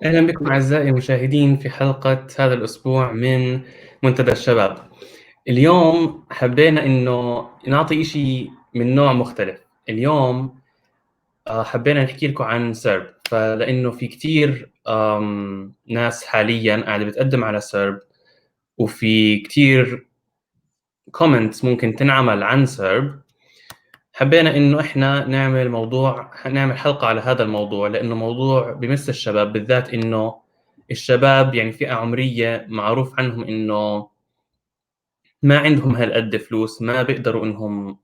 أهلا بكم أعزائي المشاهدين في حلقة هذا الأسبوع من منتدى الشباب. اليوم حبينا إنه نعطي إشي من نوع مختلف. اليوم حبينا نحكي لكم عن سرب، فلأنه في كتير ناس حاليا قاعدة بتقدم على سرب، وفي كتير كومنتس ممكن تنعمل عن سرب. حبينا إنه إحنا نعمل حلقة على هذا الموضوع، لأنه موضوع بمس الشباب بالذات. إنه الشباب يعني فئة عمرية معروف عنهم إنه ما عندهم هالقد فلوس، ما بيقدروا إنهم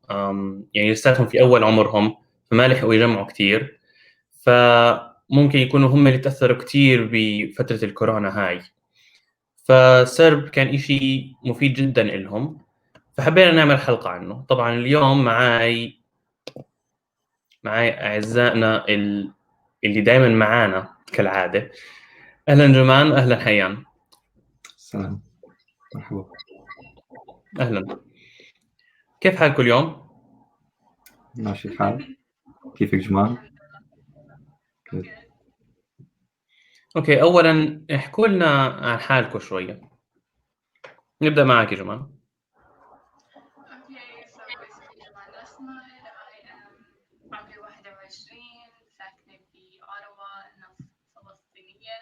يعني لساتهم في أول عمرهم، فما لحقوا يجمعوا كتير، فممكن يكونوا هم اللي تأثروا كتير بفترة الكورونا هاي. فسرب كان إشي مفيد جدا إلهم، فحبينا نعمل حلقة عنه. طبعا اليوم معاي أعزائنا اللي دائما معانا كالعادة. أهلا جمان، أهلا حيان. سلام، مرحبا. أهلا، كيف حالكم اليوم؟ ماشي الحال. كيفك جمال؟ أوكي، أولا احكوا لنا عن حالكم شوية. نبدأ معك يا جمان. Okay, so اسمي جمال أسمر. I am عمري 21، ساكنة في أورووا، نص فلسطينية،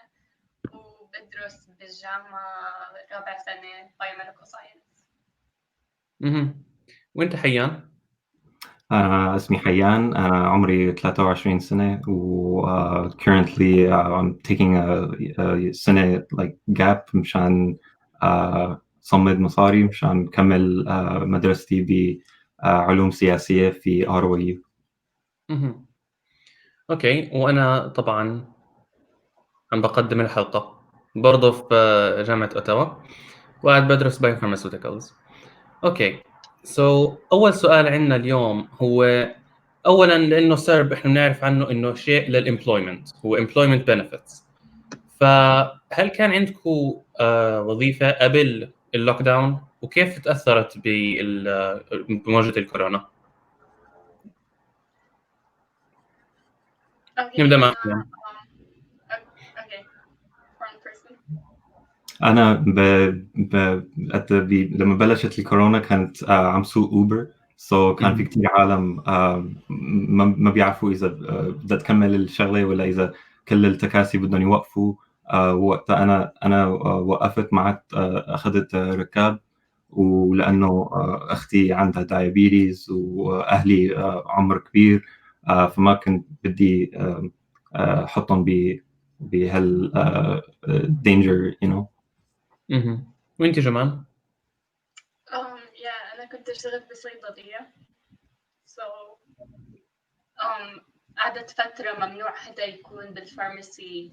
وبدرس بالجامعة رابع سنة Biomedical Science. وأنت حيان؟ أنا اسمي حيان، أنا عمري 23 سنة و currently I'm taking a سنة like gap مشان صمد مصاري مشان كمل مدرستي بعلوم سياسية في أورووا. أوكي، وأنا طبعا عم بقدم الحلقة برضه في جامعة أوتاوا، وقاعد بدرس بايوفارماسيوتيكالز. أوكي، أول سؤال عندنا اليوم هو أولاً لأنه سرب إحنا بنعرف عنه إنه شيء للإمبلويمنت، هو employment benefits. فهل كان عندكم وظيفة قبل اللوك داون، وكيف تأثرت بمواجهة الكورونا؟ نبدأ معك. Okay, front person. أنا لما بلشت الكورونا كانت عم سوق أوبر، كان في كتير عالم ما بيعرفوا إذا بدها تكمل الشغلة ولا إذا كل التكاسي بدهم يوقفوا. وقتها أنا وقفت، ما عدت أخذت ركاب، ولأنه أختي عندها دايابيتيز وأهلي عمر كبير، فما كنت بدي أحطهم بهال danger you know. وانت جمال؟ Yeah, أنا كنت أشتغل بصيدلية. قعدت فترة ممنوع حدا يكون بالفارماسي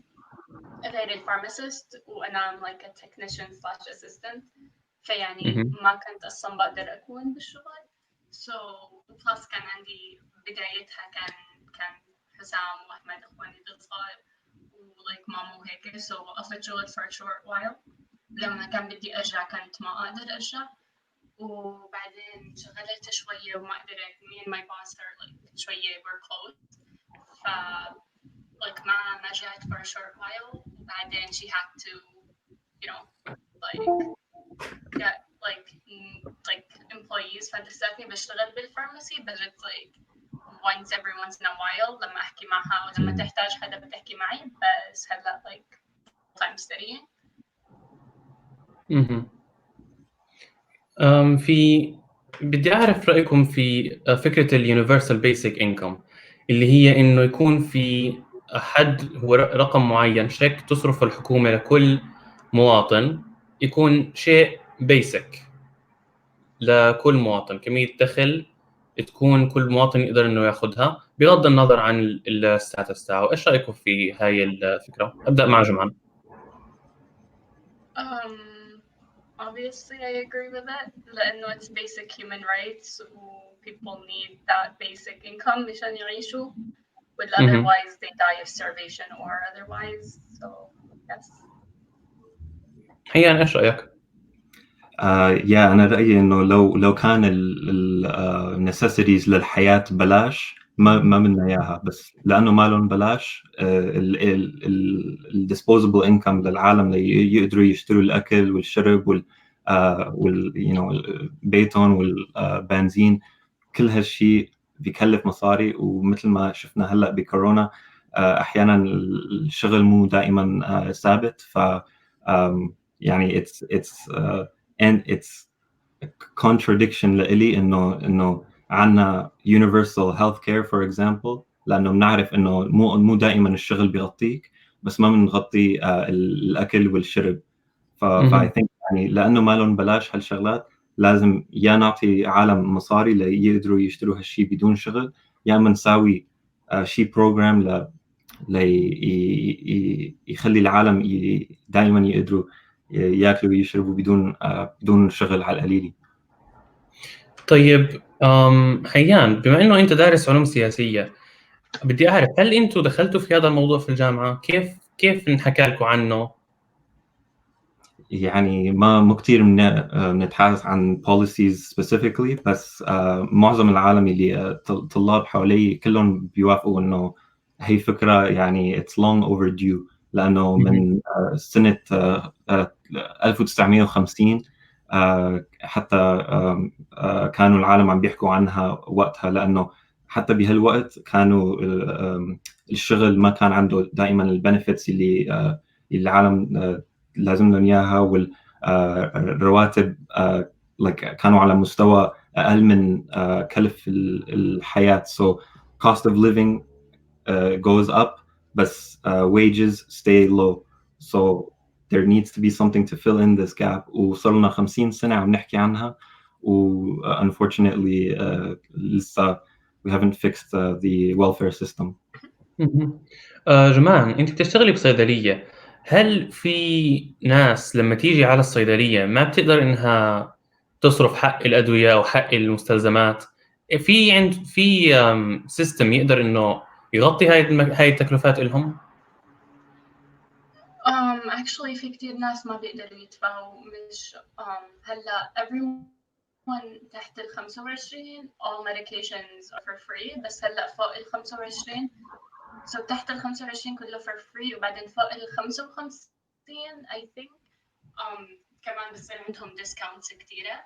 غير الفارماسيست، وأنا like a technician slash assistant، فيعني ما كنت أصلا بقدر أكون بالشغل. plus كان عندي بدايتها كان حسام وأحمد إخواني الصغار like مامو هيك، وقفت شغل for a short while. لما كان بدي أرجع كنت ما أقدر أرجع، وبعدين شغلت شوية وما قدرت. me and my boss are like شوية we're close، ف like ما رجعت for a short while. وبعدين she had to you know like get like employees، فلساتني بشتغل بالفارماسي but it's like once in a while لما أحكي معها ولما تحتاج حدا بتحكي معي، بس هلا like full time studying. بدي أعرف رأيكم في فكرة اليونيفرسال بيسك إنكم، اللي هي إنه يكون في حد هو رقم معين شيك تصرف الحكومة لكل مواطن، يكون شيء بيسك لكل مواطن، كمية دخل تكون كل مواطن يقدر إنه ياخدها بغض النظر عن الستاتس تاعه. إيش رأيكم في هاي الفكرة؟ أبدأ مع جمال. Obviously I agree with it لأنه it's basic human rights و people need that basic income مشان يعيشوا، but otherwise they die of starvation or otherwise. So yes. حيان إيش رأيك؟ أنا رأيي إنه لو كان ال necessities للحياة بلاش، ما بدنا اياها، بس لانه ما لهم بلاش الديسبوزبل انكم للعالم يقدروا يشتروا الاكل والشرب بيتهم والبنزين. كل هالشيء بيكلف مصاري، ومثل ما شفنا هلا بكورونا احيانا الشغل مو دائما ثابت. ف يعني it's contradiction لإلي انه عندنا universal health care for example، لانه بنعرف انه مو دائما الشغل بيغطيك، بس ما بنغطي الاكل والشرب. فاي ثينك يعني لانه ما لهم بلاش هالشغلات، لازم يا نعطي عالم مصاري ليقدروا يشتروا هالشيء بدون شغل، يا اما نساوي شيء بروجرام يخلي العالم دائما يقدروا ياكلوا ويشربوا بدون شغل على القليل. طيب حيان، بما انه انت دارس علوم سياسيه، بدي اعرف هل انتم دخلتوا في هذا الموضوع في الجامعه؟ كيف انحكى لكم عنه؟ يعني مو كثير بنتحدث عن policies specifically، بس معظم العالم اللي طلاب حوالي كلهم بيوافقوا انه هي فكره يعني it's long overdue، لانه من سنه 1950 حتى كانوا العالم عم بيحكوا عنها وقتها، لانه حتى بهالوقت كانوا الشغل ما كان عنده دائما البنفيتس اللي العالم لازم لهم اياها، والرواتب كانوا على مستوى اقل من كلف الحياه. So cost of living goes up بس wages stay low. So there needs to be something to fill in this gap. وصار لنا 50 سنه عم نحكي عنها، و unfortunately لسه we haven't fixed the welfare system. جمان، انت بتشتغلي بصيدليه، هل في ناس لما تيجي على الصيدليه ما بتقدر انها تصرف حق الادويه او حق المستلزمات؟ في سيستم يقدر انه يغطي هاي التكلفات لهم؟ actually في كتير ناس ما بيقدروا يدفعوا. مش هلا everyone تحت ال 25 all medications are for free، بس هلا فوق ال 25 so تحت ال 25 كله for free، وبعدين فوق ال 55 I think كمان بصير عندهم discounts كتيرة،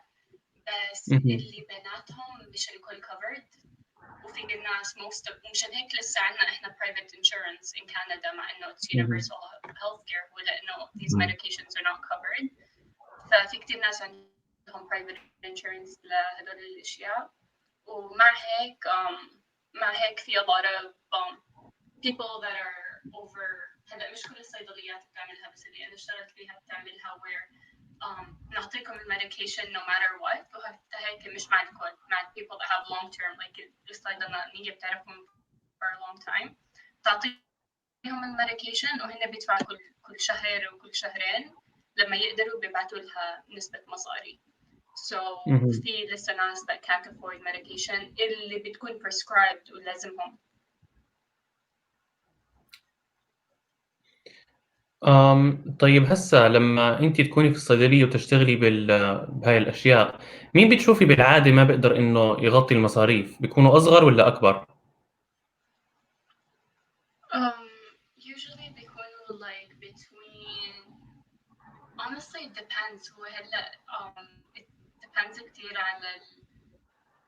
بس اللي بيناتهم مش الكل covered. وفي الناس مشان هيك لسه عندنا احنا private insurance in Canada، مع انه it's universal healthcare، ولانه these medications are not covered. ففي كتير ناس عندهم private insurance لهدول الاشياء. ومع هيك في a lot of people that are over. هلا مش كل الصيدليات بتعملها، بس اللي انا اشتغلت فيها بتعملها where نعطيكم الميديكيشن no matter what. وحتى هيك مش مع الكل، مع people that have long term like الصيدلانية بتعرفهم for a long time، تعطيهم الميديكيشن وهن بيدفعوا كل شهر وكل شهرين، لما يقدروا بيبعتوا لها نسبة مصاري. So في لسه ناس that can't afford medication اللي بتكون prescribed ولازمهم. طيب هسه لما انت تكوني في الصيدليه وتشتغلي بهاي الاشياء، مين بتشوفي بالعاده ما بيقدر انه يغطي المصاريف؟ بيكونوا اصغر ولا اكبر؟ usually بيكونوا like between honestly it depends. هو هلا it depends كتير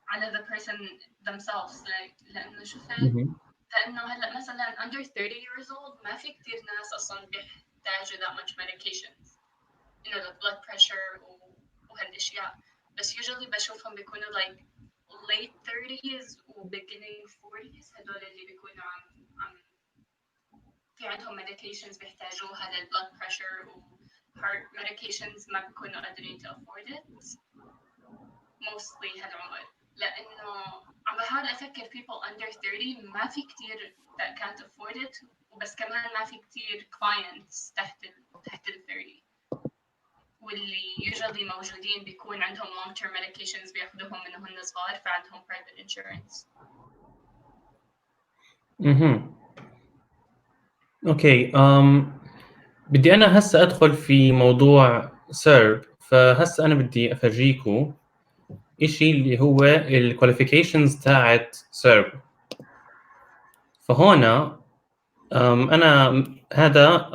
على the person themselves. لأنه شفت لأنه هلا مثلا under 30 years old ما في كتير ناس أصلا بيحتاجوا that much medications، the blood pressure وهالأشياء. بس usually بشوفهم بيكونوا like late 30s و beginning 40s، هدول اللي بيكونوا عم في عندهم medications بيحتاجوها للblood pressure و heart medications ما بيكونوا قادرين to afford it mostly هالعمر. لأنه عم بحاول أفكر people under 30 ما في كتير that can't afford it، وبس كمان ما في كتير clients تحت ال 30، واللي usually موجودين بيكون عندهم long term medications بياخدوهم من هن صغار، فعندهم private insurance. اوكي. بدي انا هسه ادخل في موضوع سيرب. فهسه انا بدي افرجيكم إشي اللي هو الكواليفيكيشنز تاعت سيرب. فهنا أنا هذا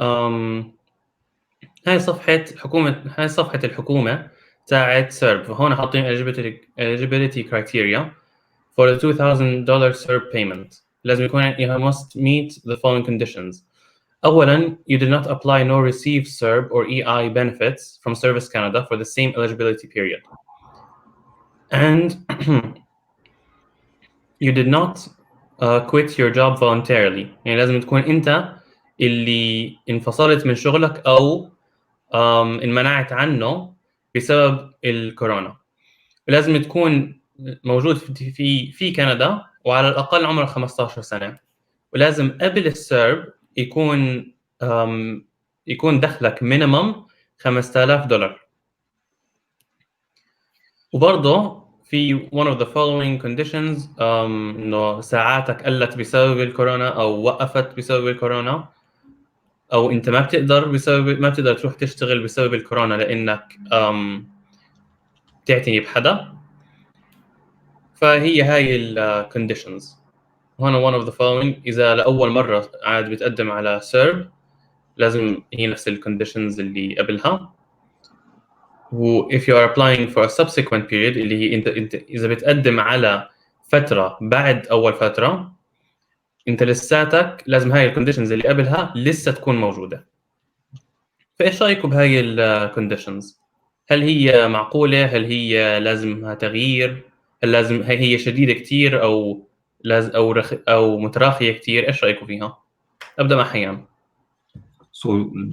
هاي صفحة الحكومة تاعت Cerb. فهون حاطين eligibility criteria for the $2,000 Cerb payment. لازم يكون you must meet the following conditions. أولاً, you did not apply nor receive Cerb or EI benefits from Service Canada for the same eligibility period. And you did not quit your job voluntarily. يعني لازم تكون أنت اللي انفصلت من شغلك أو انمنعت عنه بسبب الكورونا. لازم تكون موجود في كندا وعلى الأقل عمرك 15 سنة. ولازم قبل السيرب يكون دخلك مينيمم $5,000. وبرضه في one of the following conditions إنه ساعاتك قلت بسبب الكورونا أو وقفت بسبب الكورونا، أو أنت ما بتقدر تروح تشتغل بسبب الكورونا لأنك تعتني بحدا. فهي هاي ال conditions. هنا one of the following. إذا لأول مرة عاد بتقدم على Cerb لازم هي نفس ال conditions اللي قبلها. و if you are applying for a subsequent period اللي هي أنت إذا بتقدم على فترة بعد أول فترة، أنت لساتك لازم هاي ال conditions اللي قبلها لسه تكون موجودة. فإيش رأيكم بهاي ال conditions؟ هل هي معقولة؟ هل هي لازمها تغيير؟ هل لازم هي شديدة كتير أو أو متراخية كتير؟ إيش رأيكم فيها؟ أبدأ مع حيان. So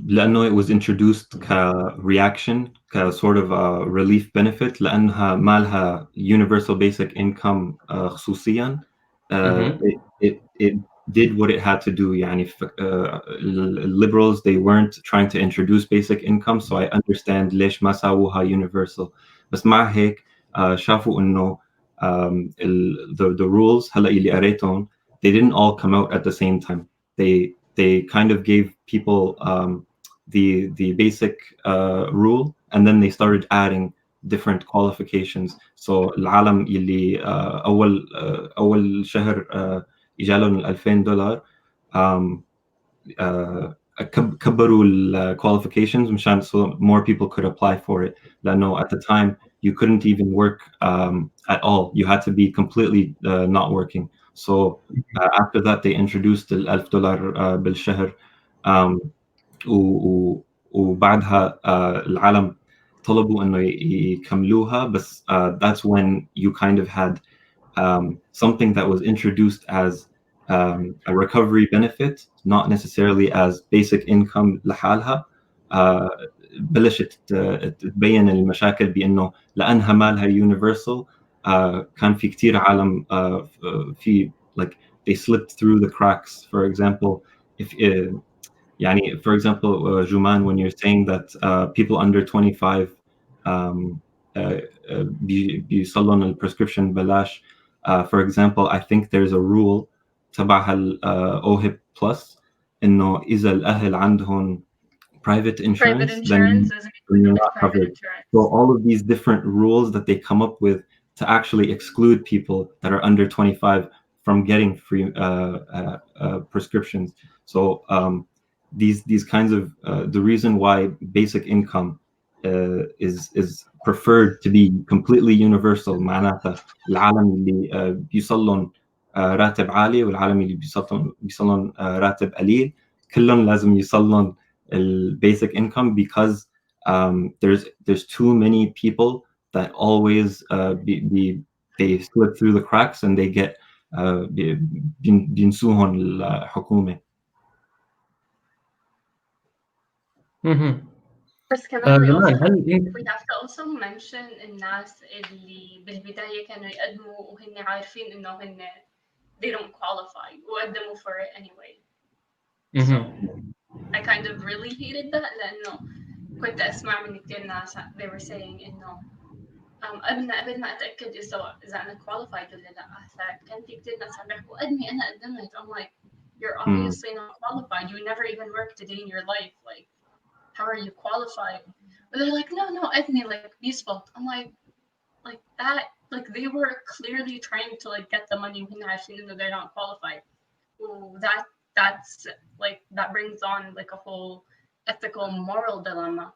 لأنه it was introduced كreaction sort of a relief benefit لأنها ما لها universal basic income خصوصيا it did what it had to do. يعني liberals they weren't trying to introduce basic income, so I understand ليش ما سووها universal. بس مع هيك شافوا إنه the rules هلا اللي قريتهم they didn't all come out at the same time. They kind of gave people the basic rule, and then they started adding different qualifications. So العالم اللي أول شهر يجالهم $2,000 كبروا ال qualifications مشان so more people could apply for it. لأنه at the time you couldn't even work at all. You had to be completely not working. So after that they introduced $1,000 بالشهر وبعدها العالم طلبوا إنه يكملوها. بس that's when you kind of had something that was introduced as a recovery benefit, not necessarily as basic income لحالها. بلشت تبين المشاكل بأنه لأنها ما لها universal كان في كتير عالم في like they slipped through the cracks. For example, if يعني for example Juman, when you're saying that people under 25 بيصلون البريسكريبشن بلاش. For example, I think there's a rule تبع OHIP plus إنه إذا الأهل عندهم private insurance then you're not covered. So all of these different rules that they come up with to actually exclude people that are under 25 from getting free prescriptions. So these kinds of the reason why basic income is preferred to be completely universal. معناتها العالم اللي بيصلون راتب عالي والعالم اللي بيصلون راتب قليل كلهم لازم يصلون basic income, because there's too many people that always they slip through the cracks and they get بينسوهم الحكومة. بس كمان we have to also mention الناس اللي بالبداية كانوا يقدموا وهن عارفين إنه هن they don't qualify وقدموا for it anyway. So I kind of really hated that لأنه كنت أسمع من كتير ناس they were saying إنه قبل ما أتأكد إذا أنا qualified ولا لأ. فكان في كتير ناس عم يحكوا قدمي أنا قدمت. I'm like, you're obviously not qualified. You never even worked a day in your life. Like, how are you qualified? But they're like, no, قدمي, like, be spelled. I'm like that, like they were clearly trying to like get the money when عارفين إنه they're not qualified. that's like that brings on like a whole ethical moral dilemma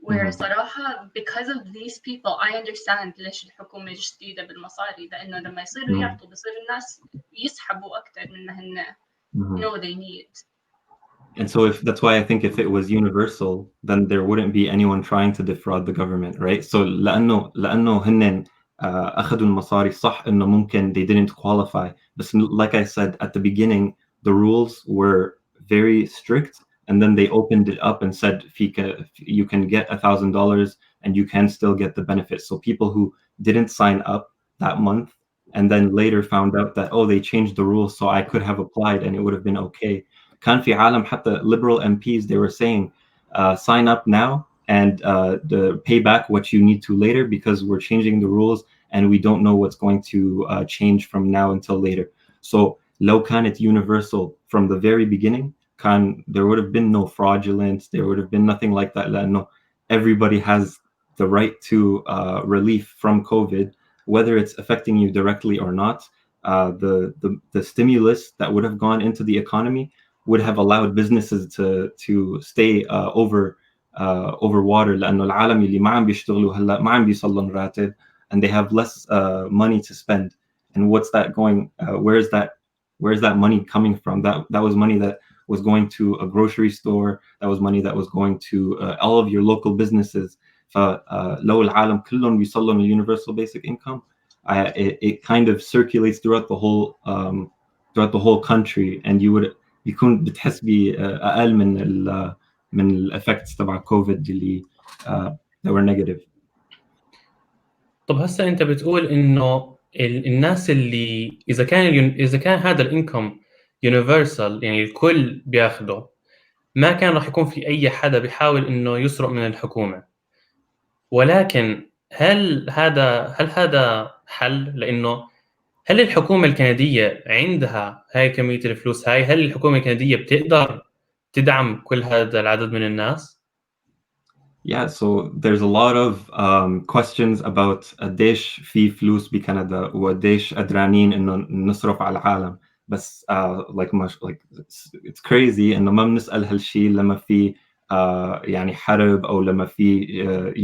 where صراحة because of these people I understand ليش الحكومة جديدة بالمصاري لأنه لما يصيروا يعطوا بصير الناس يسحبوا أكتر من ما هن know they need. And so that's why I think if it was universal, then there wouldn't be anyone trying to defraud the government, right? So لأنه هن أخذوا المصاري صح إنه ممكن they didn't qualify. But like I said at the beginning, the rules were very strict, and then they opened it up and said you can get $1,000 and you can still get the benefits. So people who didn't sign up that month and then later found out that they changed the rules, so I could have applied and it would have been okay. كان في عالم حتى liberal MPs they were saying sign up now and pay back what you need to later because we're changing the rules and we don't know what's going to change from now until later. So لو كانت universal from the very beginning there would have been no fraudulence, there would have been nothing like that لأنه everybody has the right to relief from COVID, whether it's affecting you directly or not. The stimulus that would have gone into the economy would have allowed businesses to stay over water لأنه العالم اللي ما عم بيشتغلوا هلا ما عم بيصلن راتب and they have less money to spend. And what's that going? Where's that money coming from? That was money that was going to a grocery store. That was money that was going to all of your local businesses. فلو العالم كلهم بيصلون universal basic income, it kind of circulates throughout the whole country, and يكون بتحس بأقل من الeffects تبع كوفيد اللي that were negative. طب هسه انت بتقول انه الناس اللي اذا كان هذا الانكم يونيفرسال يعني الكل بياخده، ما كان راح يكون في اي حدا بيحاول انه يسرق من الحكومه. ولكن هل هذا حل؟ لانه هل الحكومه الكنديه عندها هاي كميه الفلوس هاي؟ هل الحكومه الكنديه بتقدر تدعم كل هذا العدد من الناس؟ Yeah, so there's a lot of questions about قديش في فلوس بكندا وقديش قدرانين انه نصرف على العالم. بس like it's crazy انه ما بنسأل هالشيء لما في يعني حرب او لما في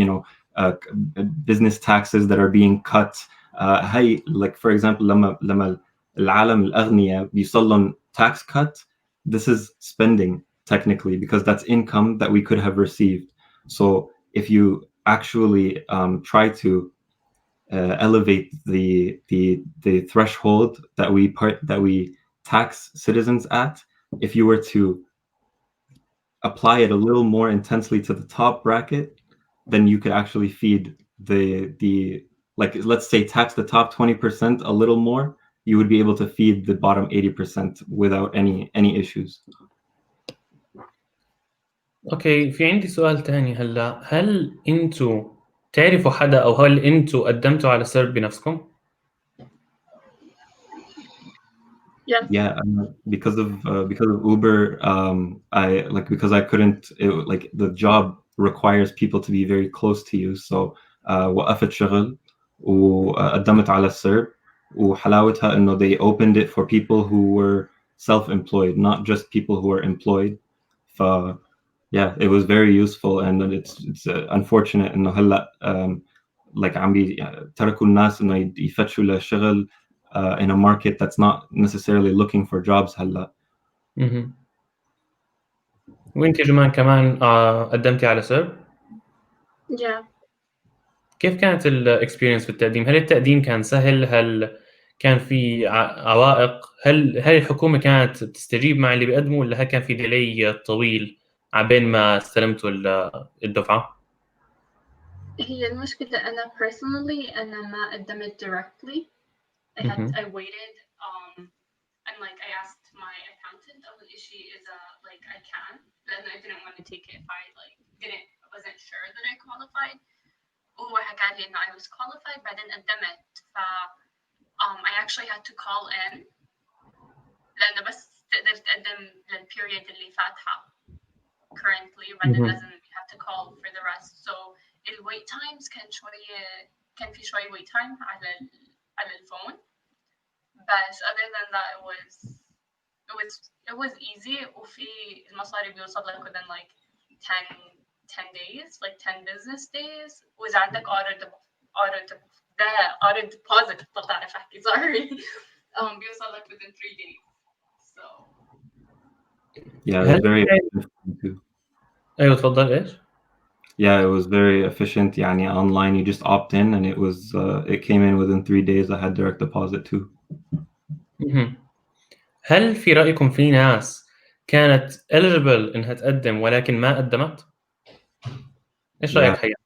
business taxes that are being cut. هاي like for example لما العالم الأغنياء بيصلون tax cut, this is spending technically because that's income that we could have received. So if you actually try to elevate the threshold that we tax citizens at, if you were to apply it a little more intensely to the top bracket, then you could actually feed the like let's say tax the top 20% a little more, you would be able to feed the bottom 80% without any issues. اوكي، في عندي سؤال تاني هلا. هل انتوا تعرفوا حدا او هل انتوا قدمتوا على سيرب بنفسكم؟ Yeah, because of Uber, because I couldn't, like the job requires people to be very close to you, so وقفت شغل وقدمت على السيرب، وحلاوتها انه they opened it for people who were self-employed, not just people who are employed. Yeah, it was very useful, and it's unfortunate انه هلا like عم تركوا الناس انه يفتشوا لشغل in a market that's not necessarily looking for jobs هلا. وانت جمان كمان قدمتي على سيرب؟ yeah. كيف كانت الاكسبيرينس بالتقديم؟ هل التقديم كان سهل؟ هل كان في عوائق؟ هل الحكومه كانت تستجيب مع اللي بيقدموا، ولا هل كان في ديلي طويل عبين ما استلمتوا الدفعه؟ هي المشكلة أنا personally أنا ما قدمت directly. I waited and like I asked my accountant أول إشي إذا like I can لأنه I didn't want to take it if I like wasn't sure that I qualified. وهو حكى لي إنه I was qualified بعدين قدمت. ف I actually had to call in لأنه بس تقدر تقدم للperiod اللي فاتحة currently بعدين لازم you have to call for the rest. So الwait times كان في شوية wait time على الفون. But other than that, it was it was easy وفي المصاري بيوصل لك within like 10 days, like 10 business days. وإذا عندك auto deposit بتعرف أحكي sorry بيوصل لك within 3 days. So yeah, it was very efficient too. ايوه تفضل ايش؟ Yeah, it was very efficient. يعني online you just opt in and it came in within 3 days. I had direct deposit too. هل في رأيكم في ناس كانت eligible إنها تقدم ولكن ما قدمت؟ إيش رأيك حقيقة؟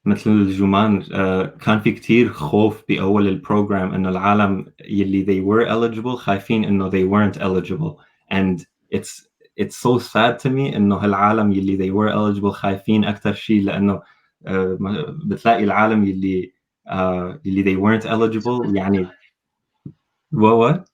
مثل جمان كان في كتير خوف بأول البروجرام إنه العالم يلي they were eligible خايفين إنه they weren't eligible, and it's so sad to me إنه هالعالم يلي they were eligible خايفين أكتر شيء لأنه بتلاقي العالم يلي they weren't eligible يعني what?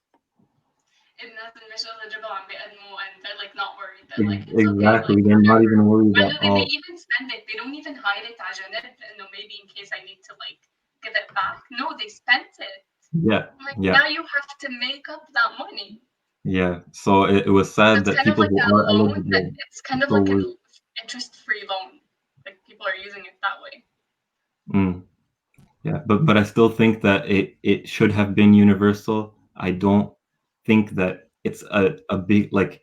الناس اللي مش eligible عم بيقدموا and they're like not worried. They're like it's Exactly. okay. Like, they're not even worried when at they all. even spend it, they don't even hide it على جنب إنه maybe in case I need to like give it back. No, they spent it. Yeah. Like Yeah. now you have to make up that money. Yeah. So it was sad It's that kind people of like who a are loan eligible. that it's kind of so like an interest-free loan. Like people are using it that way. Yeah, but I still think that it should have been universal. I don't think that it's a big like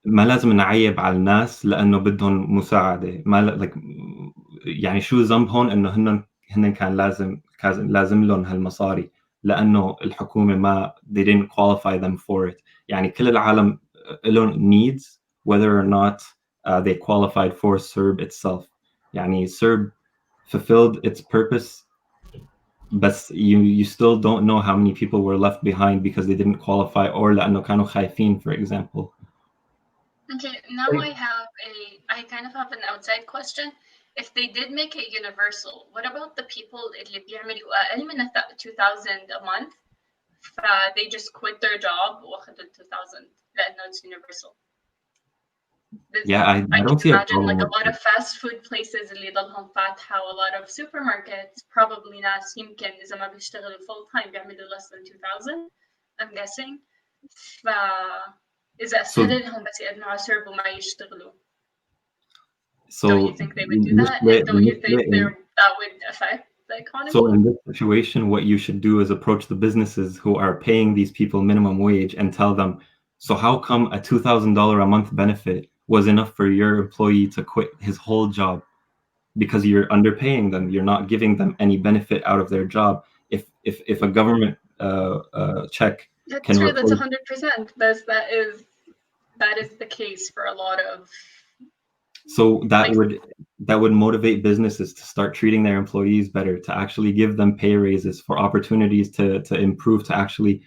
ما لازم نعيب على الناس لأنه بدهم مساعدة. ما like يعني شو ذنبهم إنه هن كان لازم لهم هالمصاري لأنه الحكومة ما they didn't qualify them for it. يعني كل العالم لهم needs whether or not they qualified for Cerb itself. يعني Cerb fulfilled its purpose, but you still don't know how many people were left behind because they didn't qualify or لأنه كانوا خايفين, for example. Okay, now I kind of have an outside question. If they did make it universal, what about the people اللي بيعملوا أقل من 2,000 a month? They just quit their job وأخذوا 2,000 لأنه it's universal. Yeah, I don't see a imagine problem like a with lot it. of fast food places اللي ضلهم فاتحة, a lot of supermarkets, probably ناس يمكن إذا ما بيشتغلوا full time بيعملوا less than 2,000, I'm guessing. إذا أسهل لهم بس يقدموا على Cerb وما يشتغلوا. So don't you think they would do that? Don't you think that would affect the economy? So in this situation, what you should do is approach the businesses who are paying these people minimum wage and tell them, so how come a $2,000 a month benefit was enough for your employee to quit his whole job? Because you're underpaying them. You're not giving them any benefit out of their job. If a government check that's can true, replace, that's 100%. That is the case for a lot of. So that would motivate businesses to start treating their employees better, to actually give them pay raises, for opportunities to improve, to actually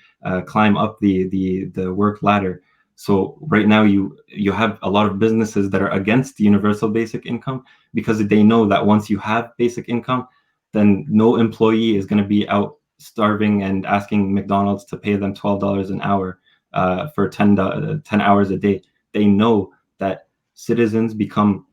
climb up the work ladder. So right now you have a lot of businesses that are against universal basic income because they know that once you have basic income, then no employee is going to be out starving and asking McDonald's to pay them $12 an hour for 10 hours a day. They know that citizens become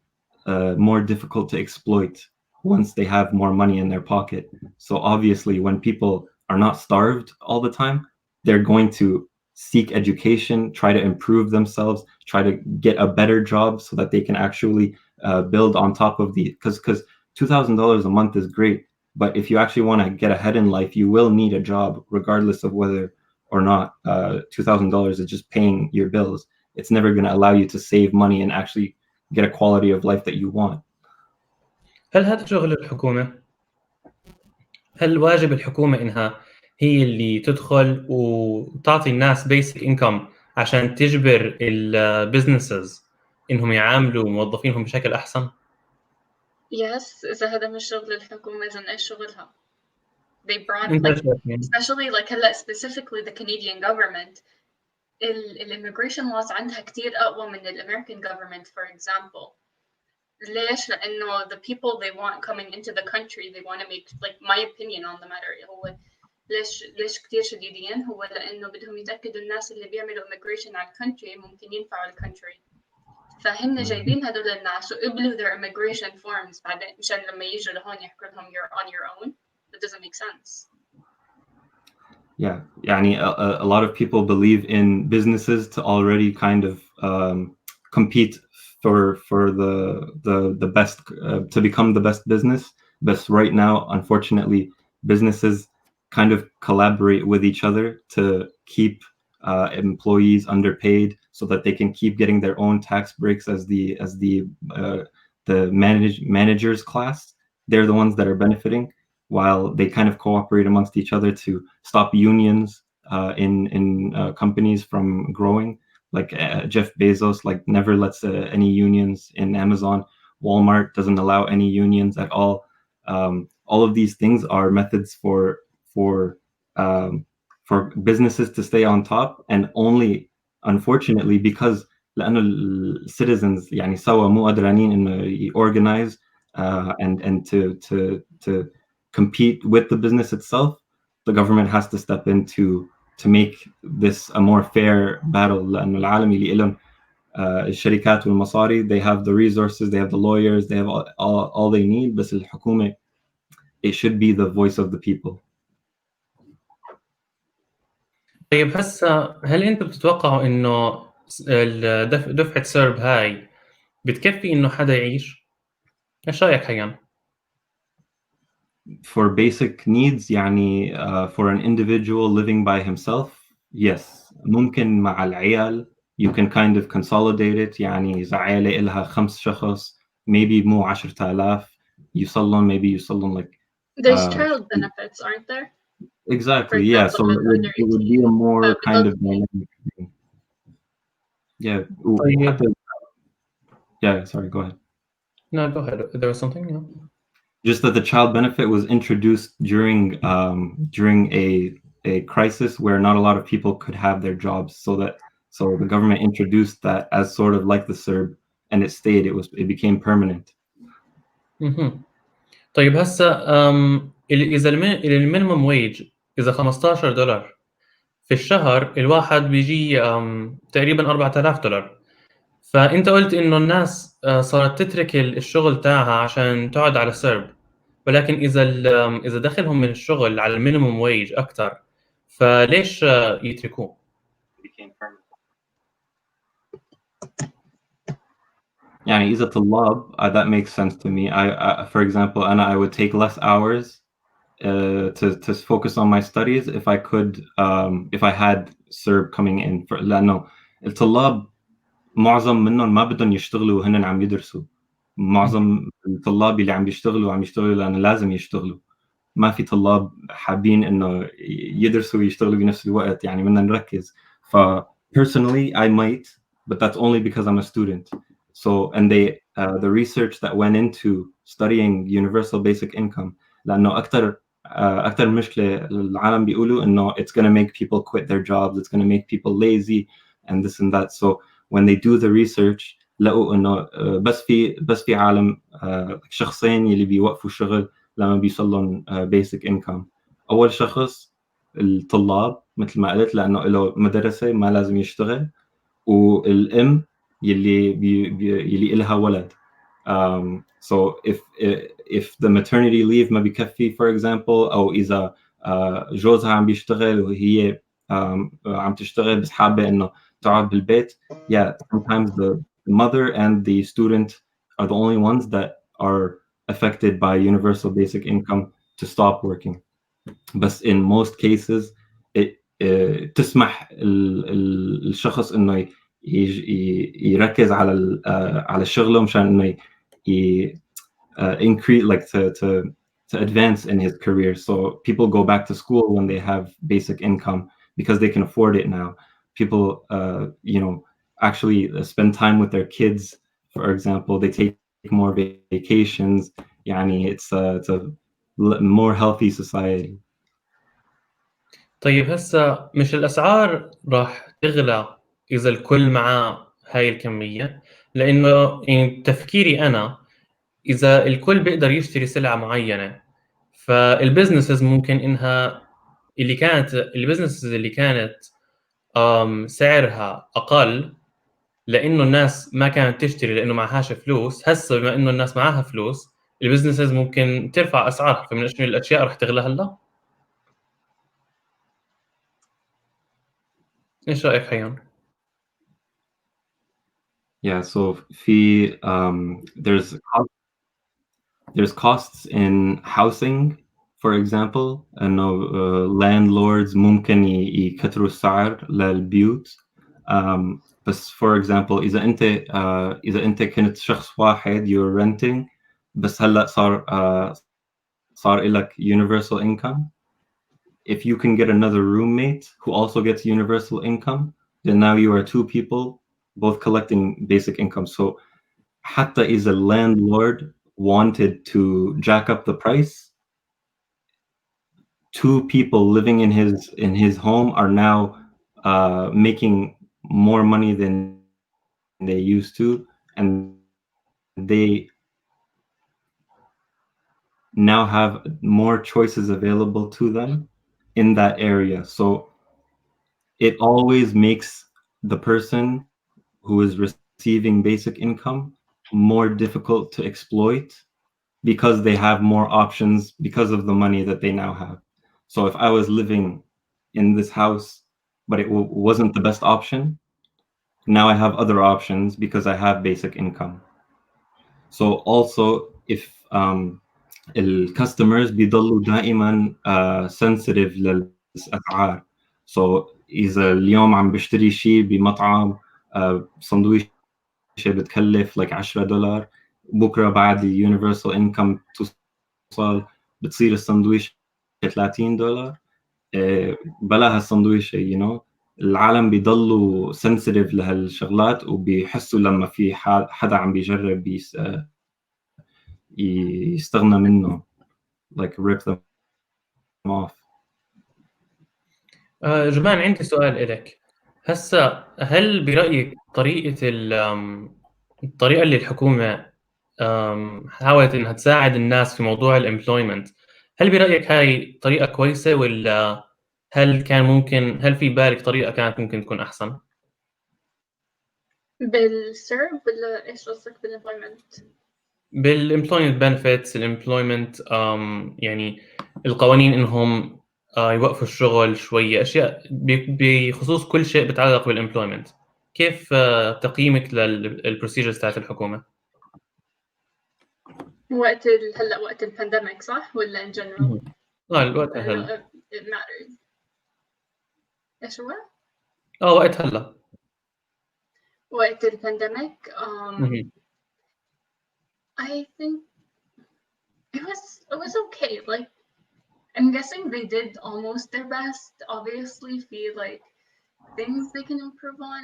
more difficult to exploit once they have more money in their pocket. So obviously, when people are not starved all the time, they're going to seek education, try to improve themselves, try to get a better job so that they can actually build on top of because $2,000 a month is great, but if you actually want to get ahead in life, you will need a job regardless of whether or not $2,000 is just paying your bills. It's never going to allow you to save money and actually get a quality of life that you want. هل هذا شغل الحكومة؟ هل واجب الحكومة إنها هي اللي تدخل وتعطي الناس basic income عشان تجبر البزنسز إنهم يعاملوا موظفينهم بشكل أحسن؟ Yes, إذا هذا مش شغل الحكومة إذا إيش شغلها؟ They brought like especially like هلا specifically the Canadian government. Immigration laws عندها كتير أقوى من American government, for example. ليش؟ لأنه the people they want coming into the country, they want to make, like my opinion on the matter هو ليش كتير شديدين هو لأنه بدهم يتأكدوا الناس اللي بيعملوا immigration على country ممكن ينفعوا country. فهن جايبين هدول الناس وقبلوا their immigration forms بعدين مشان لما يجوا لهون يحكوا لهم you're on your own. That doesn't make sense. Yeah, يعني a lot of people believe in businesses to already kind of compete for the best to become the best business. But right now, unfortunately, businesses kind of collaborate with each other to keep employees underpaid so that they can keep getting their own tax breaks as the managers class. They're the ones that are benefiting, while they kind of cooperate amongst each other to stop unions in companies from growing. Like Jeff Bezos, like never lets any unions in Amazon. Walmart doesn't allow any unions at all. All of these things are methods um, for businesses to stay on top, and only unfortunately because لأنه الcitizens يعني سوا مو قادرين إنه organize and to compete with the business itself, the government has to step in to make this a more fair battle. لأنه العالم اللي إلهم الشركات والمصاري, they have the resources, they have the lawyers, they have all they need. بس الحكومة, it should be the voice of the people. طيب هسه هل انتم بتتوقعوا انه دفعة سيرب هاي بتكفي انه حدا يعيش؟ ايش رايك حيان؟ For basic needs يعني for an individual living by himself, yes. ممكن مع العيال you can kind of consolidate it. يعني إذا عائلة إلها 5 شخص, maybe مو 10,000 يوصلون, maybe يوصلون like There's child benefits, aren't there? exactly, For yeah. example, So it would be a more kind of dynamic thing. Yeah. طيب. Yeah, sorry, go ahead. No, go ahead. There was something, yeah. Just that the child benefit was introduced during a crisis where not a lot of people could have their jobs, so the government introduced that as sort of like the Cerb, and it stayed. It became permanent. طيب هسه إذا المينيمم ويج إذا $15 في الشهر، الواحد بيجي تقريبا $4,000. فأنت قلت إنه الناس صارت تترك الشغل تاعها عشان تقعد على سيرب، ولكن إذا دخلهم من الشغل على المينيمم ويج أكتر، فليش يتركوه؟ يعني إذا طلاب, that makes sense to me. For example, I would take less hours to focus on my studies if I could, if I had Cerb coming in. لأنه الطلاب معظم منهم ما بدهم يشتغلوا وهن عم يدرسوا. معظم الطلاب اللي عم يشتغلوا لأنه لازم يشتغلوا. ما في طلاب حابين إنه يدرسوا ويشتغلوا بنفس الوقت. يعني بدنا نركز. Personally, I might, but that's only because I'm a student. So, and the research that went into studying universal basic income, لأنه أكتر مشكلة العالم بيقولوا إنه it's going to make people quit their jobs, it's going to make people lazy and this and that. So when they do the research, لقوا إنه بس في عالم شخصين اللي بيوقفوا الشغل لما بيوصلون basic income. أول شخص الطلاب مثل ما قلت, لأنه له مدرسة ما لازم يشتغل, والأم يلي إلها ولد. So if the maternity leave ما بيكفي, for example, أو إذا جوزها عم بيشتغل وهي عم تشتغل بس حابة إنه تقعد بالبيت, yeah, sometimes the mother and the student are the only ones that are affected by universal basic income to stop working. But in most cases, تسمح الشخص إنه يركز على شغله مشان إنه increase, like to advance in his career. So people go back to school when they have basic income because they can afford it now. People, actually spend time with their kids. For example, they take more vacations. يعني it's a more healthy society. طيب هسه مش الأسعار راح تغلى إذا الكل معاه هاي الكمية؟ لأنه يعني تفكيري أنا إذا الكل بيقدر يشتري سلعة معينة، فالبزنسز ممكن إنها البزنسز اللي كانت سعرها أقل لأنه الناس ما كانت تشتري لأنه معهاش فلوس، هسه بما إنه الناس معاها فلوس البزنسز ممكن ترفع أسعارها، فمن الأشياء راح تغلى هلا؟ إيش رأيك حيان؟ Yeah, so there's costs in housing, for example. إنه landlords ممكن يكتروا السعر للبيوت. بس for example إذا أنت كنت شخص واحد you're renting، بس هلا صار لك universal income. If you can get another roommate who also gets universal income, then now you are two people both collecting basic income. So حتى إذا landlord wanted to jack up the price, two people living in his home are now making more money than they used to, and they now have more choices available to them in that area. So it always makes the person who is receiving basic income more difficult to exploit because they have more options because of the money that they now have. So if I was living in this house, but it wasn't the best option, now I have other options because I have basic income. So also if الكاستمرز بيضلوا دائما sensitive للأسعار. So إذا اليوم عم بشتري شيء بمطعم سندويشة بتكلف like $10، بكرة بعد اليونيفرسال انكم توصل بتصير السندويشة $30، بلاها السندويشة العالم بيضلوا sensitive لهالشغلات، وبيحسوا لما في حدا عم بيجرب يستغنى منه like rip them off. جمان عندي سؤال إلك. هسا هل برأيك الطريقة اللي الحكومة حاولت إنها تساعد الناس في موضوع الemployment، هل برأيك هاي طريقة كويسة، ولا هل في بالك طريقة كانت ممكن تكون أحسن؟ بالسيرب ولا إيش قصدك بالemployment؟ بالemployment benefits، الemployment يعني القوانين إنهم يوقفوا الشغل شوية، أشياء بخصوص كل شيء بتعلق بالemployment. كيف تقييمك للبروسيجرز تاعت الحكومة؟ هلا وقت البانديميك صح ولا in general؟ الوقت هلا. it matters. إيش هو؟ وقت هلا. وقت البانديميك I think it was okay. Like, I'm guessing they did almost their best. Obviously, feel like things they can improve on.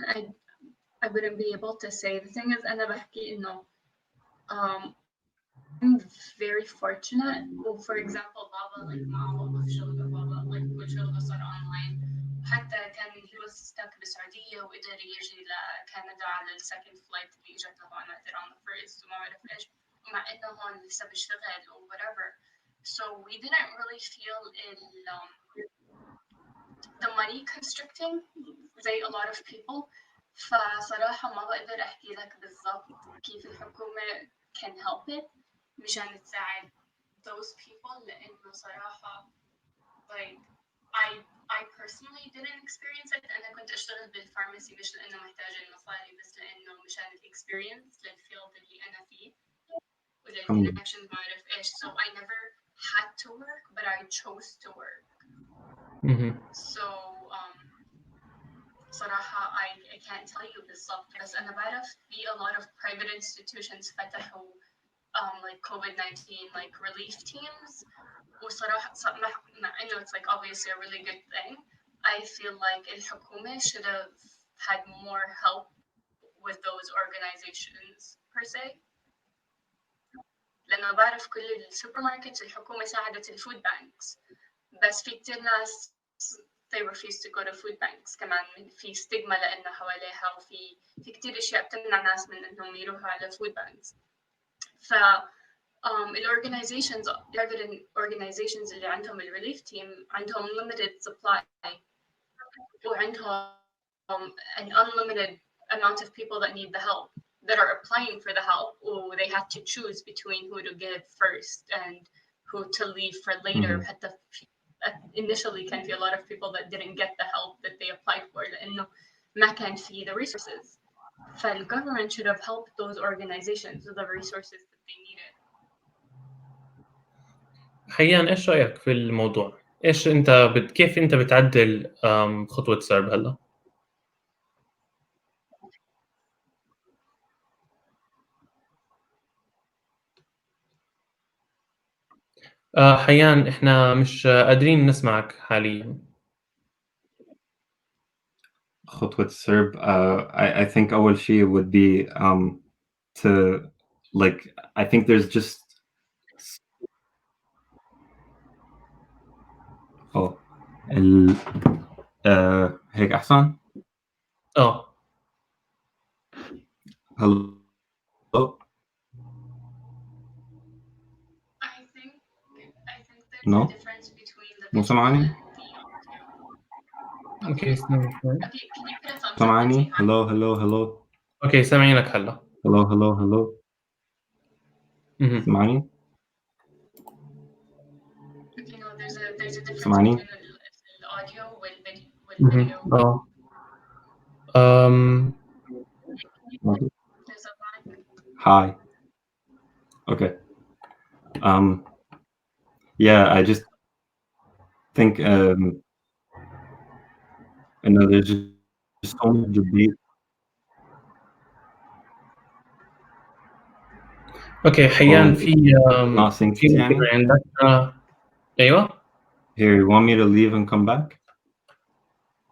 I wouldn't be able to say. The thing is, أنا بحكي إنه I'm very fortunate. Well, for example, Baba, like معه في شغل بابا, like كل شغله صار online. حتى كان he was stuck بالسعودية وقدر يجي لكندا على second flight اللي إجا طبعا on the first وما بعرف إيش. مع إنه هون لسه بيشتغل or whatever. So we didn't really feel the money constricting زي a lot of people. فصراحة ما بقدر أحكي لك بالضبط كيف الحكومة can help it مشان تساعد those people، لأنه صراحة like I personally didn't experience it. أنا كنت أشتغل بالفارماسي مش لأنه محتاجة المصاري، بس لأنه مشان experience للفيلد اللي أنا فيه وللconnections ما أعرف إيش. So I never had to work, but I chose to work. So صراحة I can't tell you بالضبط، بس أنا بعرف في a lot of private institutions فتحوا like COVID-19 like relief teams. وصراحة مع إنه it's like obviously a really good thing, I feel like الحكومة should have had more help with those organizations per se. لأنه بعرف كل السوبر ماركتس الحكومة ساعدت الفود بانكس، بس في كتير ناس they refuse to go to food banks. كمان في ستيغما لأنه حواليها، وفي كتير أشياء بتمنع ناس من إنهم يروحوا على food banks. ف الorganizations اللي عندهم الريليف تيم عندهم limited supply وعندهم an unlimited amount of people that need the help, that are applying for the help, or they have to choose between who to give first and who to leave for later. حتى initially كان في a lot of people that didn't get the help that they applied for لأنه ما كان في the resources. فال government should have helped those organizations with the resources that they needed. حيان ايش رايك في الموضوع؟ ايش انت كيف انت بتعدل خطوه سرب هلا؟ حيان احنا مش قادرين نسمعك حاليا. خطوة Cerb, I think أول شيء would be to like I think there's just هيك أحسن؟ Hello. I think there's No? a difference between the مو visual سامعني؟ and the audio. اوكي استنى شوي. Okay, can you put a thumbs up and سامعني؟ say hi? hello. اوكي سامعينك هلا. hello. سامعني؟ Okay, no, there's a difference سامعني؟ between the audio والفيديو. There's a line. Hi. Okay. Yeah, I just think there's just so much debate. اوكي حيان في not synced في يعني؟ عندك ايوه Here, you want me to leave and come back?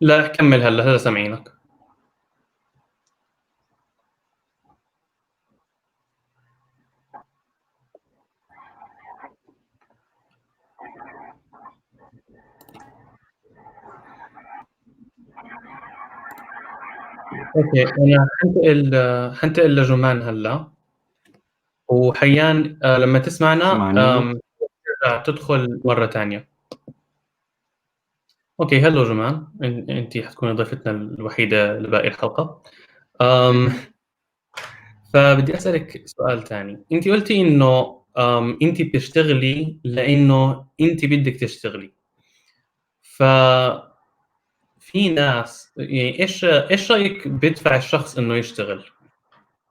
لا كمل هلا سامعينك. اوكي انا حنتقل لجمان هلا وحيان لما تسمعنا سامعني؟ ترجع تدخل مرة تانية. اوكي هلو جمان، انت حتكوني ضيفتنا الوحيدة لباقي الحلقة. فبدي اسألك سؤال تاني. انت قلتي انه انت بتشتغلي لانه انت بدك تشتغلي. في ناس يعني ايش رايك بدفع الشخص انه يشتغل؟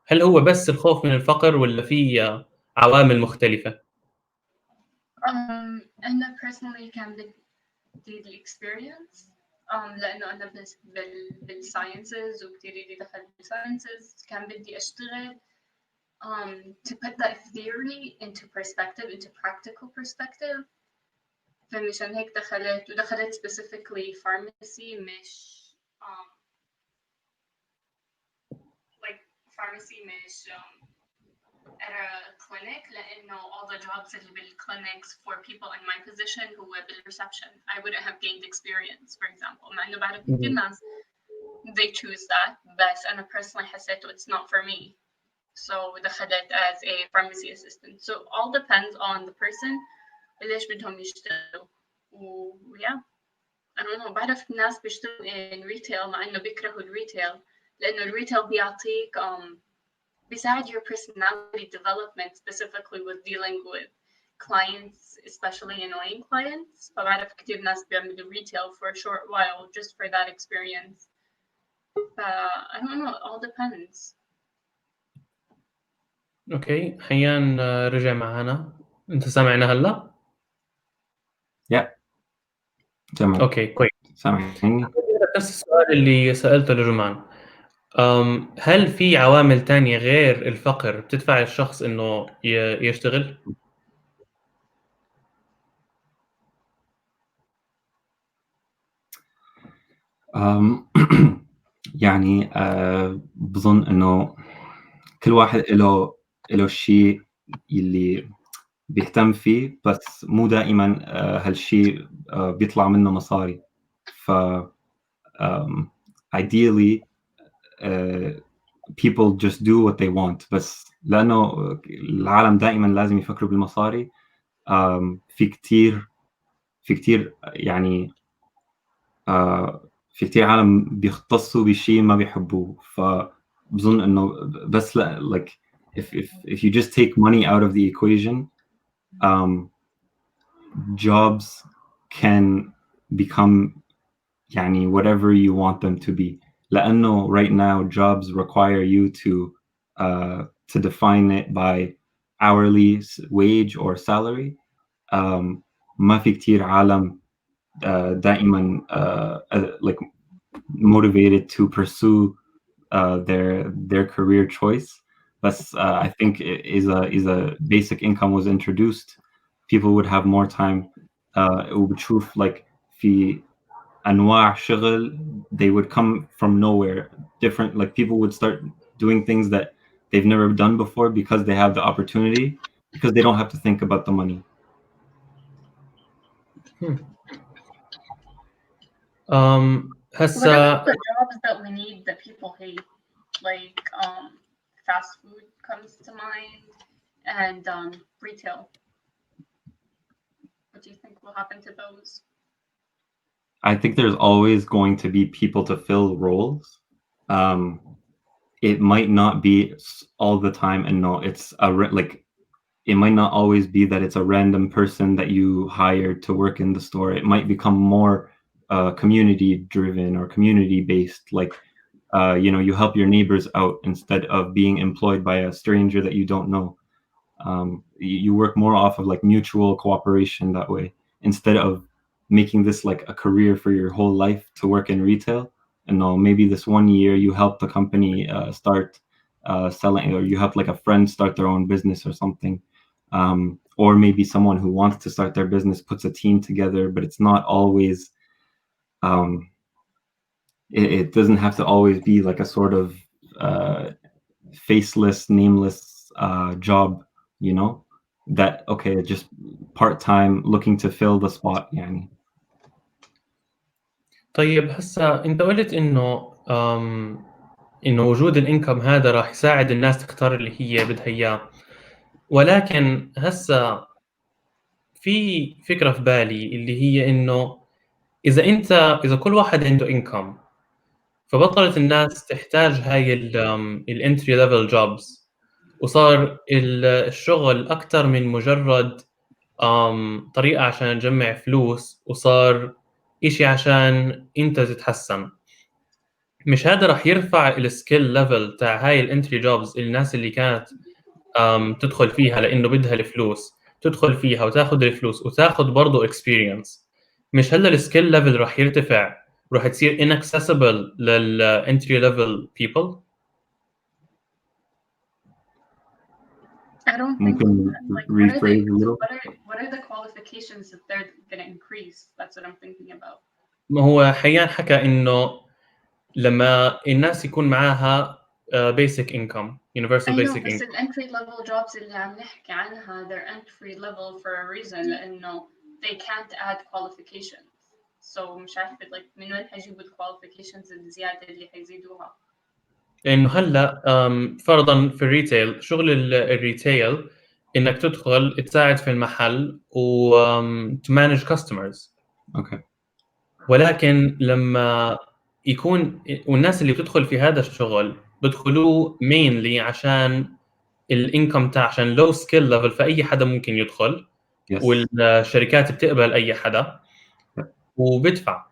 هل هو بس الخوف من الفقر ولا في عوامل مختلفة؟ أنا personally كان بدي experience لأنه أنا بالساينسز وكتير إيدي دخلت بالساينسز كان بدي أشتغل to put that theory into perspective, into practical perspective. فمشان هيك ودخلت specifically pharmacy مش like pharmacy مش at a clinic لأنه all the jobs اللي بالclinics for people in my position هو بالreception. I wouldn't have gained experience, for example. مع إنه بعرف كتير ناس they choose that بس أنا personally حسيته it's not for me. So دخلت as a pharmacy assistant. So all depends on the person ليش بدهم يشتغلوا. yeah, I don't know. بعرف ناس بيشتغلوا in retail مع إنه بيكرهوا الريتيل لأنه الريتيل بيعطيك beside your personality development, specifically with dealing with clients, especially annoying clients. فبعرف كتير ناس بيعملوا retail for a short while just for that experience. I don't know. It all depends. اوكي حيان رجع معنا. انت سامعنا هلا؟ تمام. اوكي كويس. سامعني؟ نفس السؤال اللي سألته لجمان. هل في عوامل تانية غير الفقر بتدفع الشخص إنه يشتغل؟ يعني بظن إنه كل واحد له شيء اللي بيهتم فيه بس مو دائما هالشيء بيطلع منه مصاري. ف ideally people just do what they want بس لأنه العالم دائما لازم يفكروا بالمصاري. في كتير يعني في كتير عالم بيختصوا بشيء ما بيحبوه. فبظن إنه بس like if you just take money out of the equation, jobs can become يعني whatever you want them to be. لأنه right now jobs require you to define it by hourly wage or salary. ما في كتير عالم دائما like motivated to pursue their career choice. But I think is a basic income was introduced, people would have more time. وبتشوف like في أنواع شغل, they would come from nowhere, different, like people would start doing things that they've never done before because they have the opportunity, because they don't have to think about the money. What about the jobs that we need that people hate? Like fast food comes to mind, and retail. What do you think will happen to those? I think there's always going to be people to fill roles. It might not be all the time, and no, it's like it might not always be that it's a random person that you hired to work in the store. It might become more community driven or community based, like you know, you help your neighbors out instead of being employed by a stranger that you don't know. You work more off of like mutual cooperation that way, instead of making this like a career for your whole life to work in retail. And no, maybe this 1 year you help the company start selling, or you help like a friend start their own business or something. Or maybe someone who wants to start their business puts a team together, but it's not always it doesn't have to always be like a sort of faceless, nameless job, you know, that okay, just part-time looking to fill the spot يعني. طيب هسا انت قلت انه وجود الانكم هذا راح يساعد الناس تختار اللي هي بدها اياه، ولكن هسا في فكرة في بالي اللي هي انه اذا كل واحد عنده انكم، فبطلت الناس تحتاج هاي الانتري ليفل جوبز، وصار الشغل اكثر من مجرد طريقة عشان نجمع فلوس، وصار إشي عشان أنت تتحسن. مش هذا رح يرفع السكيل ليفل تاع هاي الانتري جوبز، الناس اللي كانت تدخل فيها لأنه بدها الفلوس، تدخل فيها وتاخذ الفلوس وتاخذ برضه experience. مش هلا السكيل ليفل رح يرتفع، رح تصير inaccessible للانتري ليفل people. I don't think like what are the qualifications that they're going to increase? That's what I'm thinking about. ما هو حيان حكى إنه لما الناس يكون معاها basic income, universal basic income. بس الانتري level jobs اللي عم نحكي عنها they're entry level for a reason, لأنه they can't add qualifications. So مش عارفة like من وين حيجيبوا qualifications الزيادة اللي حيزيدوها. إنه هلا فرضاً في الريتيل، شغل الريتيل إنك تدخل تساعد في المحل و to manage customers. Okay. ولكن لما يكون والناس اللي بتدخل في هذا الشغل بدخلوه mainly عشان الانكم تاع عشان low skill level، فأي حدا ممكن يدخل. Yes. والشركات بتقبل أي حدا وبدفع.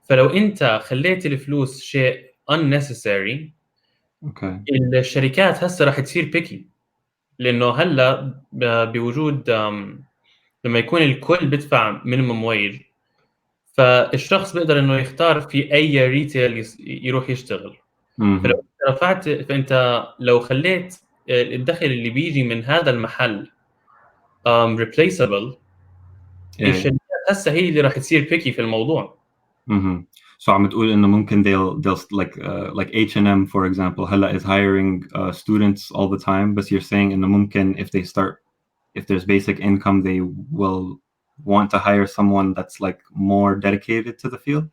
فلو أنت خليت الفلوس شيء unnecessary، Okay. الشركات هسه راح تصير picky، لأنه هلا بوجود لما يكون الكل بدفع minimum wage، فالشخص بيقدر انه يختار في اي ريتيل يروح يشتغل. فلو رفعت، فانت لو خليت الدخل اللي بيجي من هذا المحل replaceable، الشركات هسه هي اللي راح تصير picky في الموضوع. So عم تقول انه ممكن they'll like H&M for example هلا is hiring students all the time, but you're saying انه ممكن if there's basic income they will want to hire someone that's like more dedicated to the field.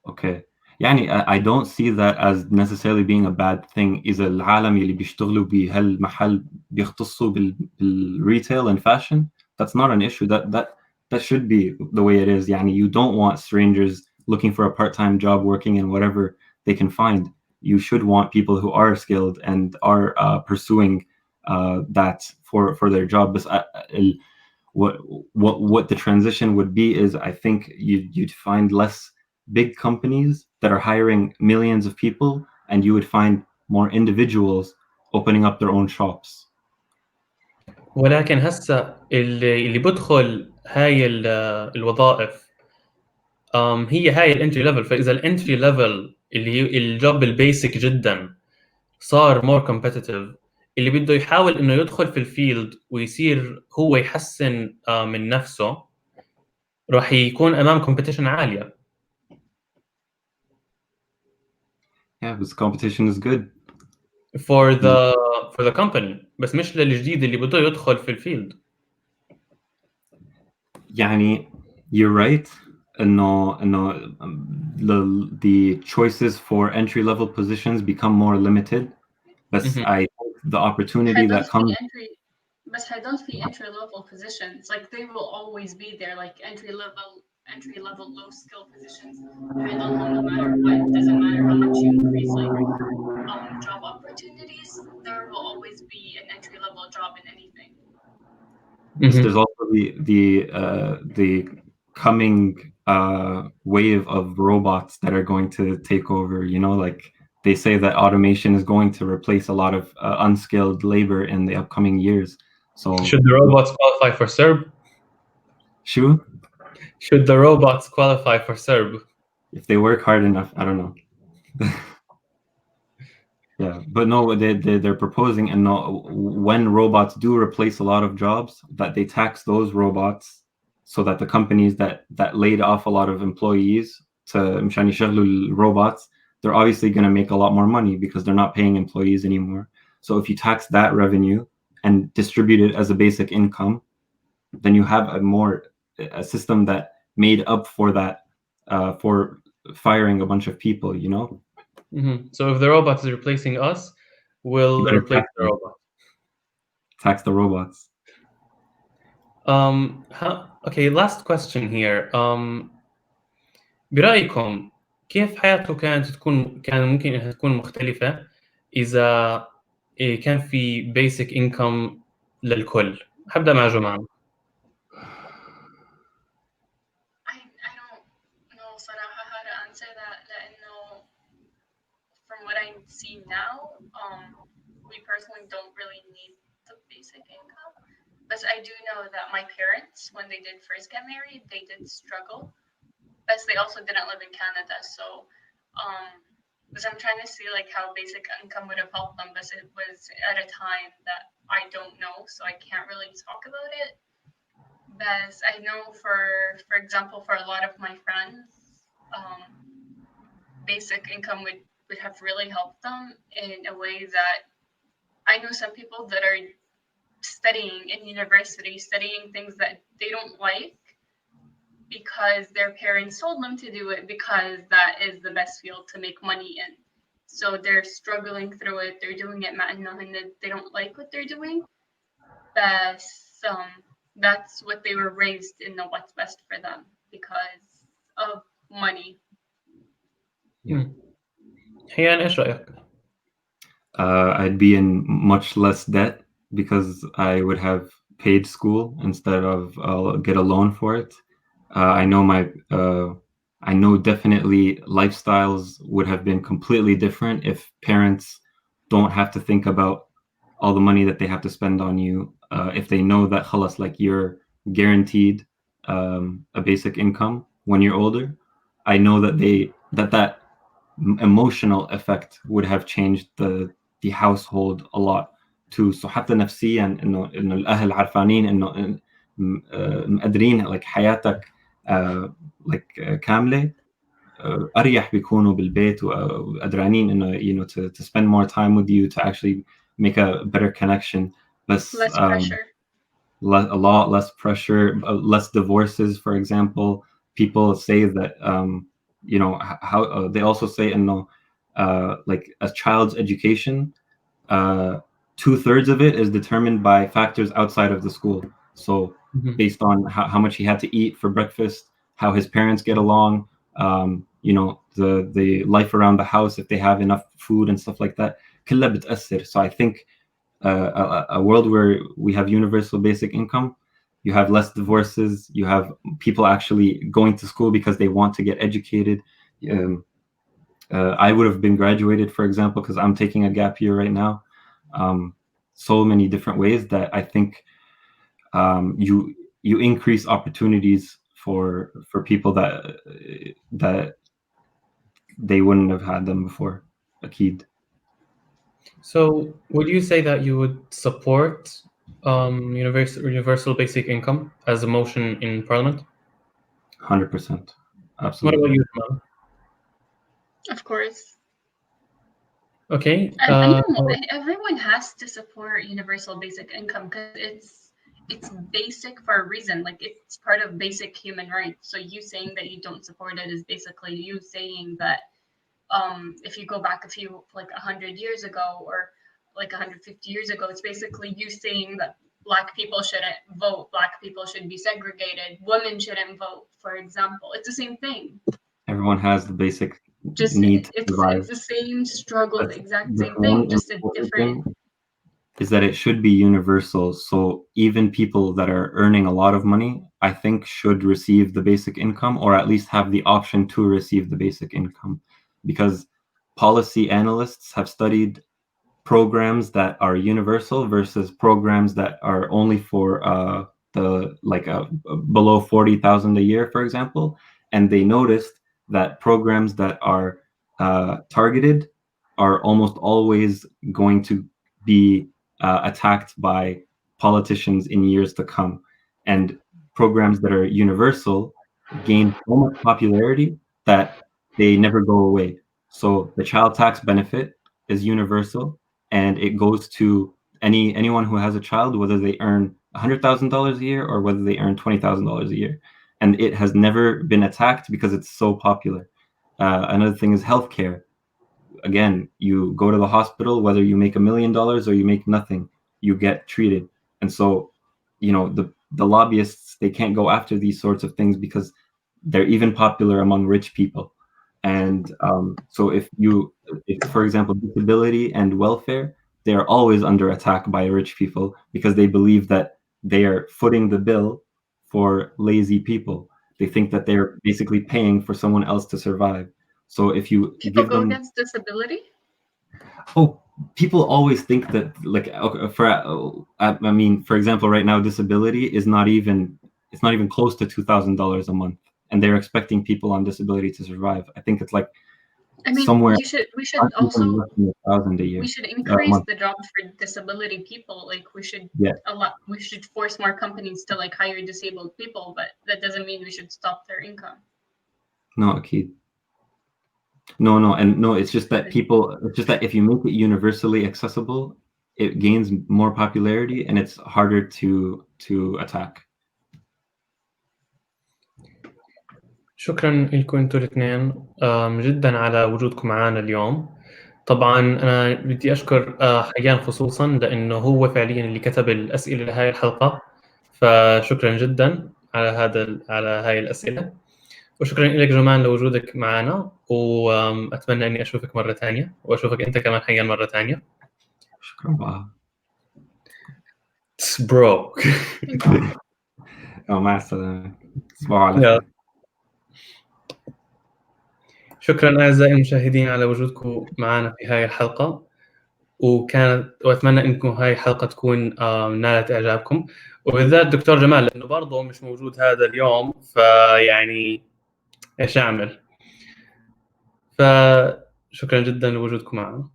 Okay. يعني I don't see that as necessarily being a bad thing. إذا العالم اللي بيشتغلوا بهالمحل بيختصوا بالretail and fashion, that's not an issue. That should be the way it is. يعني you don't want strangers looking for a part-time job working in whatever they can find. You should want people who are skilled and are pursuing that for their job. بس what the transition would be is, I think you'd find less big companies that are hiring millions of people, and you would find more individuals opening up their own shops. ولكن هسه اللي بدخل هاي الوظائف هي هاي الانتري ليفل. فاذا الانتري ليفل اللي هي الجوب البيسك جدا صار مور كومبيتيتيف، اللي بده يحاول انه يدخل في الفيلد ويصير هو يحسن من نفسه، راح يكون امام كومبيتيشن عاليه. Yeah, because competition is good for the company، بس مش للجديد اللي بده يدخل في الفيلد. يعني you're right انه the choices for entry level positions become more limited. But I think the opportunity that comes. But I don't see entry level positions. Like they will always be there, like entry level low skill positions. I don't know, no matter what, it doesn't matter how much you increase like job opportunities, there will always be an entry level job in anything. There's also the coming wave of robots that are going to take over, you know, like they say that automation is going to replace a lot of unskilled labor in the upcoming years. So should the robots qualify for Cerb? Should the robots qualify for Cerb? If they work hard enough, I don't know. Yeah, but no, they're proposing, and no, when robots do replace a lot of jobs, that they tax those robots so that the companies that laid off a lot of employees to مشان يشغلوا robots, they're obviously going to make a lot more money because they're not paying employees anymore. So if you tax that revenue and distribute it as a basic income, then you have a system that made up for that, for firing a bunch of people, you know. So if the robot is replacing us, we'll replace the robot. Tax the robots. Okay, last question here. برأيكم كيف حياته كان ممكن انها تكون مختلفة إذا كان في basic income للكل؟ هبدأ مع جمعة. I don't know صراحة how to answer that لأنه from what I see now, we personally don't really need the basic income. But I do know that my parents, when they did first get married, they did struggle. But they also didn't live in Canada, so because I'm trying to see like how basic income would have helped them, but it was at a time that I don't know, so I can't really talk about it. But I know for example, for a lot of my friends, basic income would have really helped them in a way that I know some people that are studying in university, studying things that they don't like because their parents told them to do it because that is the best field to make money in. So they're struggling through it. They're doing it and they don't like what they're doing. But that's what they were raised in, know what's best for them because of money. حيان ايش رأيك؟ I'd be in much less debt because I would have paid school instead of get a loan for it. I know definitely lifestyles would have been completely different if parents don't have to think about all the money that they have to spend on you. If they know that khalas, like you're guaranteed a basic income when you're older, I know that that emotional effect would have changed the household a lot too. So حتى نفسيا إنه الأهل عارفانين إنه مقدرين like حياتك like كاملة أريح بيكونوا بالبيت وقدرانين إنه to spend more time with you, to actually make a better connection. Less pressure. A lot less pressure, less divorces, for example. People say that you know how they also say like a child's education, 2/3 of it is determined by factors outside of the school. So based on how much he had to eat for breakfast, how his parents get along, you know, the life around the house, if they have enough food and stuff like that. كلها بتأثر. So I think a world where we have universal basic income, you have less divorces, you have people actually going to school because they want to get educated. I would have been graduated, for example, because I'm taking a gap year right now. So many different ways that I think you increase opportunities for people that they wouldn't have had them before. Akid. So would you say that you would support universal basic income as a motion in Parliament? 100%. What Absolutely. about you, Jamal? Of course. Okay. Everyone has to support universal basic income because it's basic for a reason. Like, it's part of basic human rights. So you saying that you don't support it is basically you saying that if you go back a few, like 100 years ago or like 150 years ago, it's basically you saying that Black people shouldn't vote, Black people should be segregated, women shouldn't vote, for example. It's the same thing. Everyone has the basic Just need to survive. it's the same struggle, the exact same one thing, just a important different. thing is that it should be universal. So even people that are earning a lot of money, I think, should receive the basic income, or at least have the option to receive the basic income, because policy analysts have studied programs that are universal versus programs that are only for below 40,000 a year, for example, and they noticed that programs that are targeted are almost always going to be attacked by politicians in years to come, and programs that are universal gain so much popularity that they never go away. So the child tax benefit is universal, and it goes to anyone who has a child, whether they earn $100,000 a year or whether they earn $20,000 a year, and it has never been attacked because it's so popular. Another thing is healthcare. Again, you go to the hospital, whether you make $1 million or you make nothing, you get treated. And so, the lobbyists, they can't go after these sorts of things because they're even popular among rich people. And so if, for example, disability and welfare, they are always under attack by rich people because they believe that they are footing the bill for lazy people. They think that they're basically paying for someone else to survive. So if you People give go them, against disability. people always think that, like, I mean, for example, right now, disability is not even close to $2,000 a month, and they're expecting people on disability to survive. I think it's like, I mean, somewhere we should also $1,000 a year. we should increase the jobs for disability people. Like, we should force more companies to like hire disabled people, but that doesn't mean we should stop their income. No, Akid. No, it's just that if you make it universally accessible, it gains more popularity and it's harder to attack. شكرا لكم انتوا الاثنين جدا على وجودكم معنا اليوم. طبعا انا بدي اشكر حيان خصوصا لانه هو فعليا اللي كتب الاسئله لهي الحلقه، فشكرا جدا على هاي الاسئله، وشكرا لك جمال لوجودك معنا، واتمنى اني اشوفك مره ثانيه، واشوفك انت كمان حيان مره ثانيه. شكرا بقى برو. مع السلامه، تصبحوا على خير. شكرا أعزائي المشاهدين على وجودكم معنا في هاي الحلقة، وأتمنى إنكم هاي الحلقة تكون نالت إعجابكم، وبالذات دكتور جمال لأنه برضه مش موجود هذا اليوم، فيعني إيش أعمل؟ فشكرا جدا لوجودكم معنا.